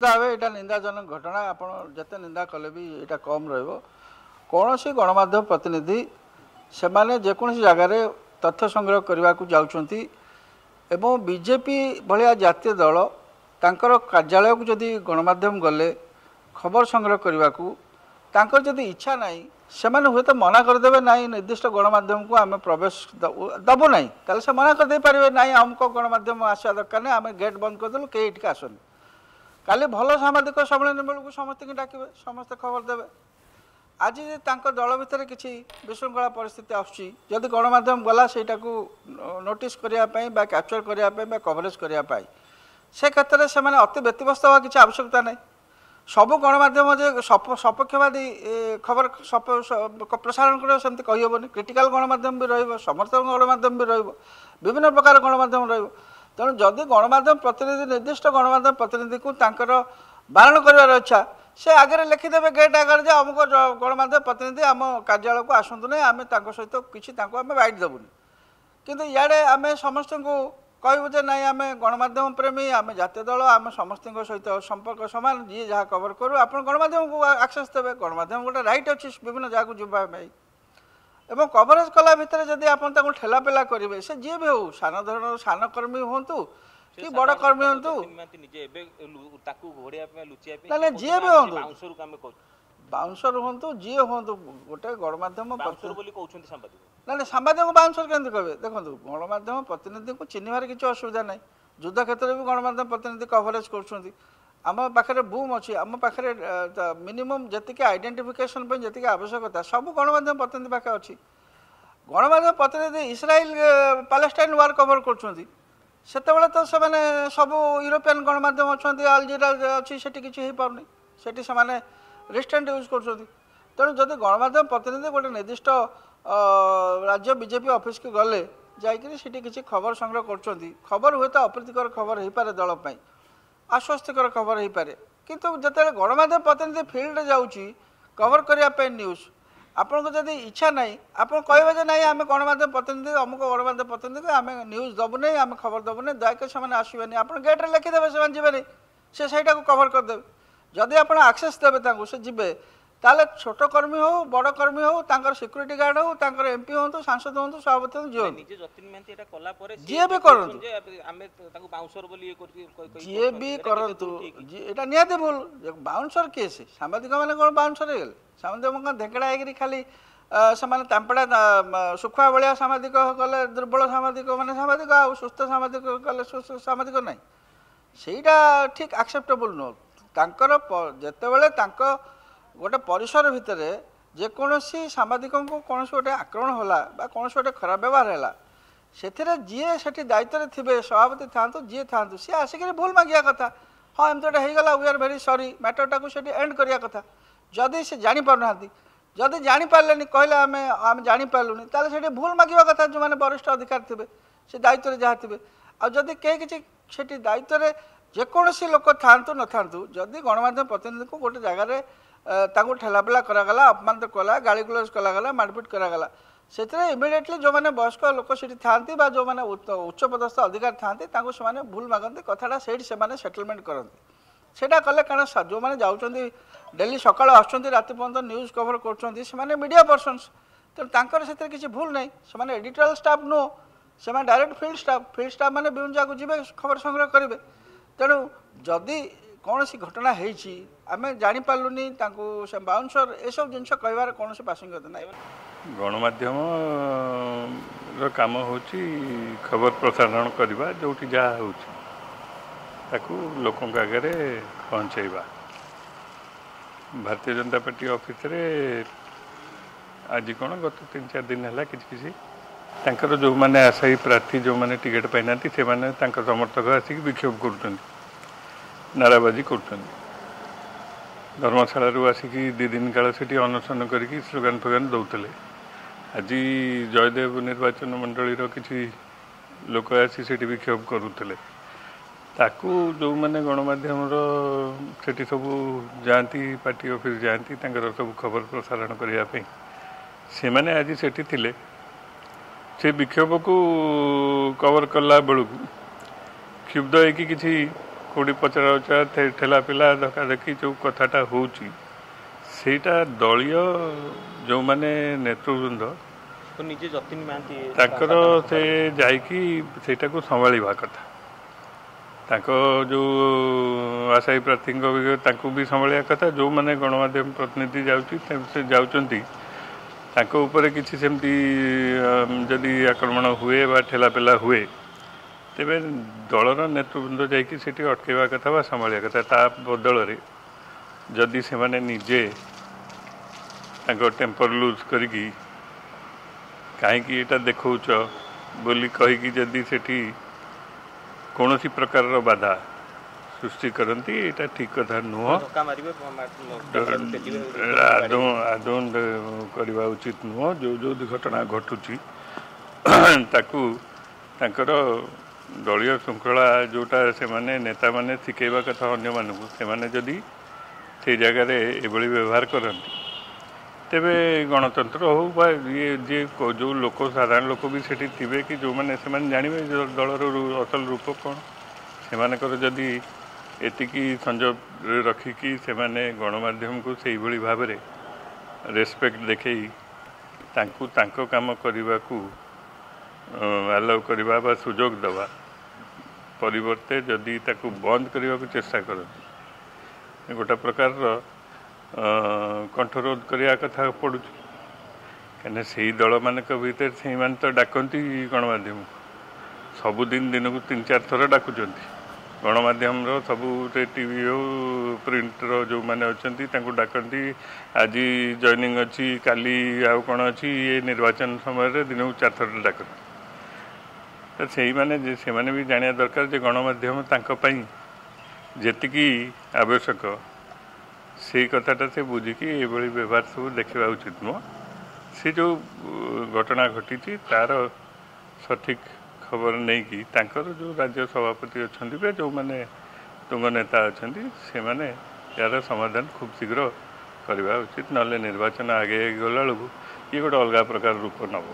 भाव यहाँ निंदाजनक घटना आपड़ जिते निंदा कले भी यहाँ कम कौन सी गणमाध्यम प्रतिनिधि से माने जेकोसी जगार तथ्य संग्रह करने को जाउछंती एवं बीजेपी भाया जातीय दल तांकर कार्यालय को जदि गणमाध्यम गले खबर संग्रह करने को तांकर जदि इच्छा नहीं से हुए तो मना करदे ना निर्दिष्ट गणमाध्यम को आम प्रवेश दबु ना ताले से मना करदे पारे ना हमको गणमाध्यम आसा दरकार नहीं आम गेट बंद करदेलु कई ये आसनी काली भल सामाजिक सम्मेलन बेलू समस्त डाके समस्त खबर देवे आज दल भितर किसी विशृंखला परिस्थिति आदि गणमाध्यम गला से नोटिस करने कैप्चर करने कवरेज करने से क्षेत्र से अति व्यतिव्यस्त हवा किसी आवश्यकता नहीं सबू गणमाध्यम जे सपक्षवादी खबर प्रसारण करमती कहीहबनी क्रिटिकल गणमाध्यम भी समर्थक गणमाध्यम भी विभिन्न प्रकार गणमाध्यम तेणु जदि गणमाध्यम प्रतिनिधि निर्दिष्ट गणमाध्यम प्रतिनिधि को बारण कर इच्छा से आगे लिखिदेवे गेट आगे जे अमुक गणमाध्यम प्रतिनिधि आम कार्यालय को आसतु ना आम सहित किसी बैठ देवुनि किंतु इे आम समस्त को कहूँ जे ना आम गणमाध्यम प्रेमी आम जातीय दल आम समस्त सहित संपर्क सामान जी जहाँ कवर करूँ आप गणमाध्यम को आक्सेस देवे गणमाध्यम गोटे राइट अच्छी विभिन्न जगह जावाई एवं कवरेज कला भितर जदि आप ठेलापेला करेंगे से जी भी हो सान धरण सान कर्मी हूँ कि बड़ कर्मी हूँ जी भी हूँ बाउंसर हूँ जी हूँ गोटे गणमाध्यम ना सांबादिक बाउंसर केमती कहे देखो गणमाध्यम प्रतिनिधि को चिन्हबार किसी असुविधा ना युद्ध क्षेत्र में गणमाध्यम प्रतिनिधि कवरेज कर आम पाखे बूम अच्छी आम पाखे मिनिमम जी आइडेंटिफिकेशन जी आवश्यकता सब गणमाध्यम प्रतिनिधि पाखे अच्छी गणमाध्यम प्रतिनिधि इस्राएल पैलेस्टाइन वार कवर करते तो से सब यूरोपियन गणमाध्यम अच्छा अलजीरा अच्छी से किसी हो पारनी से रेस्ट्रेंट यूज कर तेणु जदि गणमाध्यम प्रतिनिधि गोटे निर्दिष्ट राज्य बीजेपी ऑफिस को गले जाकि किसी खबर संग्रह कर खबर हुए तो अप्रीतिकर खबर हो पारे दलपाई आश्वस्तिकर खबर हो पारे किंतु जिते गणमाध्यम प्रतिनिधि फील्ड जाऊँगी कवर करने न्यूज आपन को जदि इच्छा ना आप कहे ना आम गणमाध्यम प्रतिनिधि अमुक गणमाध्यम प्रतिनिधि आम न्यूज दबु नहीं आम खबर दबु नहीं दयाक से आसबे आप गेट्रे लिखिदेवे से जीवे से सहीटा को कवर करदे जदि आप आक्सेस देवे से जीवे ताले छोट कर्मी हो बड़ कर्मी हो तांकर सिक्यूरीटी गार्ड हो तांकर एमपी हो सांसद हो सभापति हो जी भी करूँ जी भी करूँ यहाँ निहाती भूल बाउंसर किए से सांबादिक मैंने कौन बाउंसर हो सांबादिक धेकड़ा हो खाली से तांपड़ा सुखुआ भाया सांबादिक कले दुर्बल सांबादिक मैंने सांबादिक आ सुस्थ सांबादिक कले सुस्थ सांबादिक ना ସେଇଟା ठीक आक्सेप्टेबल नुह तांकर जेतेबेले गोटे परिसर भितर जेकोसी सांबादिक को कौन गोटे आक्रमण होला बा कौन गोटे खराब व्यवहार है से जी से दायित्व थे सभापति था जी था सी आसिक भूल मांगिया कथा हाँ एमती गोटे होगा वी आर भेरी सरी मैटरटा को एंड करिया कथा जदि से जापना जदि जापारे कहले आम जापारूनी ताले भूल मांगा कथा जो मैंने वरिष्ठ अधिकारी थे से दायित्व जहाँ थे आदि कहीं किसी दायित्व जेकोसी लोक था न था जदि गणमाध्यम प्रतिनिधि को गोटे जगार ठेलापेला करागला अपमान कला गाड़ी गुलज करागला मारपिट करागला से इमिडिएटली जो मैंने वयस्क लोक से था जो मैंने उच्च पदस्थ अधिकारी था भूल मागती कथाटा से सेटलमेंट करते सेटा कले कारण जो मैंने जाऊँच डेली सकाल आसुँच राति पर्यटन न्यूज कवर कर मीडिया पर्सनस तेणु से किसी भूल नहीं से एडिटोरियल स्टाफ नुह से डायरेक्ट फील्ड स्टाफ मैंने विभिन्न जगह जी खबर संग्रह करेंगे तेणु जदि कौन सी घटना होमें जापारूनी से बाउंसर ये सब जिन कहार कौन प्रासंगिकता ना गणमाध्यम काम हो खबर प्रसारण करवा जो जहाँ हो लोकों आगे पहुँचेवा भारतीय जनता पार्टी ऑफिस रे आज कौन गत 3-4 दिन है किसी जो मैंने आशायी प्रार्थी जो मैंने टिकेट पाई ना से समर्थक आसिक विक्षोभ कर नाराबाजी कर धर्मशाला आसिक 2 दिन काल से अनशन करके स्लोगान फोगान दौले आज जयदेव निर्वाचन मंडली किसी लोक आसी से विक्षोभ करुले ताकू जो मैंने गणमाध्यम से सब जाती पार्टी ऑफिस जाती सब खबर प्रसारण करने से मैंने आज से से विक्षोभ को कवर कला बेलू क्षुब्ध हो किसी କେଉଁଠି ପଚରା ଠେଲା ପିଲା ଧକ୍କାଧକ୍କି ଯେଉଁ କଥାଟା ହେଉଛି ସେଇଟା ଦଳୀୟ ଯେଉଁମାନେ ନେତୃବୃନ୍ଦ ନିଜେ ଯତୀନ ମହାନ୍ତି ତାଙ୍କର ସେ ଯାଇକି ସେଇଟାକୁ ସମ୍ଭାଳିବା କଥା। ତାଙ୍କ ଯେଉଁ ଆଶାୟୀ ପ୍ରାର୍ଥୀଙ୍କ ତାଙ୍କୁ ବି ସମ୍ଭାଳିବା କଥା। ଯେଉଁମାନେ ଗଣମାଧ୍ୟମ ପ୍ରତିନିଧି ସେ ଯାଉଛନ୍ତି ତାଙ୍କ ଉପରେ କିଛି ସେମିତି ଯଦି ଆକ୍ରମଣ ହୁଏ ବା ଠେଲାପେଲା ହୁଏ ତେବେ ଦଳର ନେତୃବୃନ୍ଦ ଯାଇକି ସେଠି ଅଟକାଇବା କଥା ବା ସମ୍ଭାଳିବା କଥା। ତା ବଦଳରେ ଯଦି ସେମାନେ ନିଜେ ତାଙ୍କ ଟେମ୍ପର ଲୁଜ୍ କରିକି କାହିଁକି ଏଇଟା ଦେଖାଉଛ ବୋଲି କହିକି ଯଦି ସେଠି କୌଣସି ପ୍ରକାରର ବାଧା ସୃଷ୍ଟି କରନ୍ତି ଏଇଟା ଠିକ୍ କଥା ନୁହଁ। ଆଦୌ କରିବା ଉଚିତ ନୁହଁ। ଯେଉଁ ଘଟଣା ଘଟୁଛି ତାକୁ ତାଙ୍କର ଦଳୀୟ ଶୃଙ୍ଖଳା ଯେଉଁଟା ସେମାନେ ନେତାମାନେ ଶିଖାଇବା କଥା ଅନ୍ୟମାନଙ୍କୁ, ସେମାନେ ଯଦି ସେଇ ଜାଗାରେ ଏଭଳି ବ୍ୟବହାର କରନ୍ତି ତେବେ ଗଣତନ୍ତ୍ର ହଉ ବା ଯିଏ ଯେଉଁ ଲୋକ ସାଧାରଣ ଲୋକ ବି ସେଠି ଥିବେ କି ଯେଉଁମାନେ ସେମାନେ ଜାଣିବେ ଦଳର ଅସଲ ରୂପ କ'ଣ। ସେମାନଙ୍କର ଯଦି ଏତିକି ସଂଯୋଗରେ ରଖିକି ସେମାନେ ଗଣମାଧ୍ୟମକୁ ସେଇଭଳି ଭାବରେ ରେସ୍ପେକ୍ଟ ଦେଖାଇ ତାଙ୍କୁ ତାଙ୍କ କାମ କରିବାକୁ ଆଲାଉ କରିବା ବା ସୁଯୋଗ ଦେବା ପରିବର୍ତ୍ତେ ଯଦି ତାକୁ ବନ୍ଦ କରିବାକୁ ଚେଷ୍ଟା କରନ୍ତି ଗୋଟେ ପ୍ରକାରର କଣ୍ଠରୋଧ କରିବା କଥା ପଡ଼ୁଛି। କାହିଁକିନା ସେଇ ଦଳମାନଙ୍କ ଭିତରେ ସେଇମାନେ ତ ଡାକନ୍ତି ଗଣମାଧ୍ୟମକୁ, ସବୁଦିନ ଦିନକୁ 3-4 ଥର ଡାକୁଛନ୍ତି। ଗଣମାଧ୍ୟମର ସବୁ ଟିଭି ହେଉ ପ୍ରିଣ୍ଟର ଯେଉଁମାନେ ଅଛନ୍ତି ତାଙ୍କୁ ଡାକନ୍ତି, ଆଜି ଜଏନିଂ ଅଛି, କାଲି ଆଉ କ'ଣ ଅଛି, ଇଏ ନିର୍ବାଚନ ସମୟରେ ଦିନକୁ 4 ଥର ଡାକନ୍ତି। ତ ସେମାନେ ବି ଜାଣିବା ଦରକାର ଯେ ଗଣମାଧ୍ୟମ ତାଙ୍କ ପାଇଁ ଯେତିକି ଆବଶ୍ୟକ ସେଇ କଥାଟା ସେ ବୁଝିକି ଏଭଳି ବ୍ୟବହାର ସବୁ ଦେଖିବା ଉଚିତ ନୁହଁ। ସେ ଯେଉଁ ଘଟଣା ଘଟିଛି ତାର ସଠିକ୍ ଖବର ନେଇକି ତାଙ୍କର ଯେଉଁ ରାଜ୍ୟ ସଭାପତି ଅଛନ୍ତି ବା ଯେଉଁମାନେ ତୁଙ୍ଗ ନେତା ଅଛନ୍ତି ସେମାନେ ଏହାର ସମାଧାନ ଖୁବ୍ ଶୀଘ୍ର କରିବା ଉଚିତ। ନହେଲେ ନିର୍ବାଚନ ଆଗେଇ ଗଲା ବେଳକୁ ଇଏ ଗୋଟେ ଅଲଗା ପ୍ରକାର ରୂପ ନେବ।